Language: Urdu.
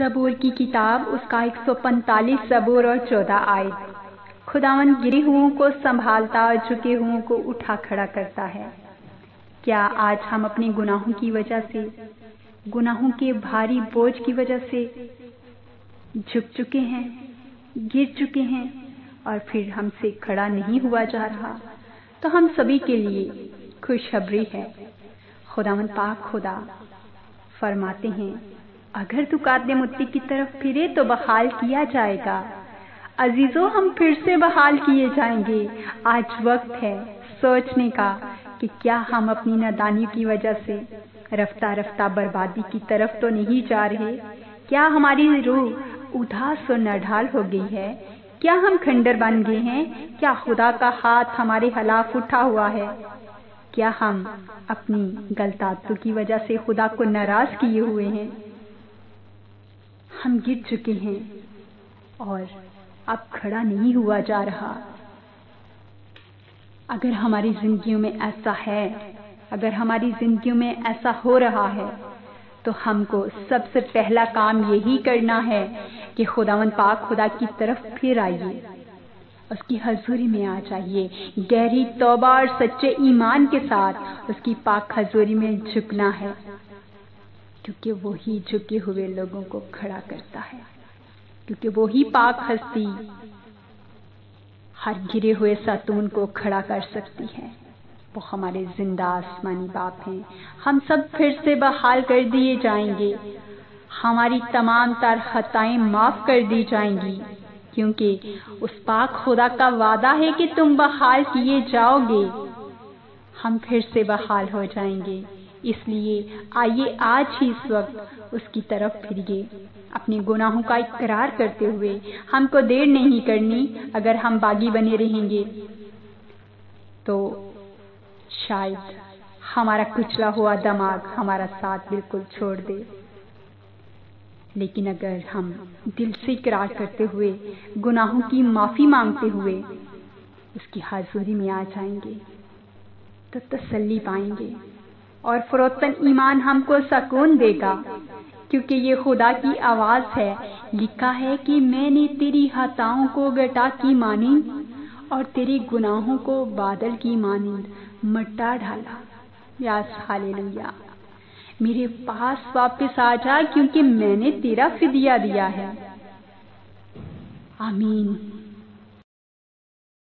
زبور کی کتاب اس کا 145 زبور اور 14 آیت۔ خداوند گرے ہوئوں کو سنبھالتا اور جھکے ہوئوں کو اٹھا کھڑا کرتا ہے۔ کیا آج ہم اپنے گناہوں کی وجہ سے، گناہوں کے بھاری بوجھ کی وجہ سے جھک چکے ہیں، گر چکے ہیں اور پھر ہم سے کھڑا نہیں ہوا جا رہا؟ تو ہم سبھی کے لیے خوشخبری ہے۔ خداوند پاک خدا فرماتے ہیں، اگر تو قاتل متی کی طرف پھرے تو بحال کیا جائے گا۔ عزیزو، ہم پھر سے بحال کیے جائیں گے۔ آج وقت ہے سوچنے کا کہ کیا ہم اپنی نادانی کی وجہ سے رفتہ رفتہ بربادی کی طرف تو نہیں جا رہے؟ کیا ہماری روح اداس و نڈھال ہو گئی ہے؟ کیا ہم کھنڈر بن گئے ہیں؟ کیا خدا کا ہاتھ ہمارے خلاف اٹھا ہوا ہے؟ کیا ہم اپنی غلط عادتوں کی وجہ سے خدا کو ناراض کیے ہوئے ہیں؟ ہم گر چکے ہیں اور اب کھڑا نہیں ہوا جا رہا۔ اگر ہماری زندگیوں میں ایسا ہے، اگر ہماری زندگیوں میں ایسا ہو رہا ہے، تو ہم کو سب سے پہلا کام یہی کرنا ہے کہ خداوند پاک خدا کی طرف پھر آئیے، اس کی حضوری میں آ جائیے، گہری توبہ اور سچے ایمان کے ساتھ اس کی پاک حضوری میں جھکنا ہے، کیونکہ وہی جھکے ہوئے لوگوں کو کھڑا کرتا ہے، کیونکہ وہی پاک ہستی ہر گرے ہوئے ستون کو کھڑا کر سکتی ہے۔ وہ ہمارے زندہ آسمانی باپ ہیں۔ ہم سب پھر سے بحال کر دیے جائیں گے، ہماری تمام تر خطائیں معاف کر دی جائیں گی، کیونکہ اس پاک خدا کا وعدہ ہے کہ تم بحال کیے جاؤ گے۔ ہم پھر سے بحال ہو جائیں گے، اس لیے آئیے آج ہی اس وقت اس کی طرف پھریے، اپنے گناہوں کا اقرار کرتے ہوئے۔ ہم کو دیر نہیں کرنی۔ اگر ہم باغی بنے رہیں گے تو شاید ہمارا کچلا ہوا دماغ ہمارا ساتھ بالکل چھوڑ دے، لیکن اگر ہم دل سے اقرار کرتے ہوئے، گناہوں کی معافی مانگتے ہوئے اس کی حضوری میں آ جائیں گے تو تسلی پائیں گے، اور فروتن ایمان ہم کو سکون دے گا، کیونکہ یہ خدا کی آواز ہے۔ لکھا ہے کہ میں نے تیری خطاؤں کو گٹا کی مانند اور تیرے گناہوں کو بادل کی مانند مٹا ڈالا۔ یس ہاللویا۔ میرے پاس واپس آ جا، کیونکہ میں نے تیرا فدیہ دیا ہے۔ آمین۔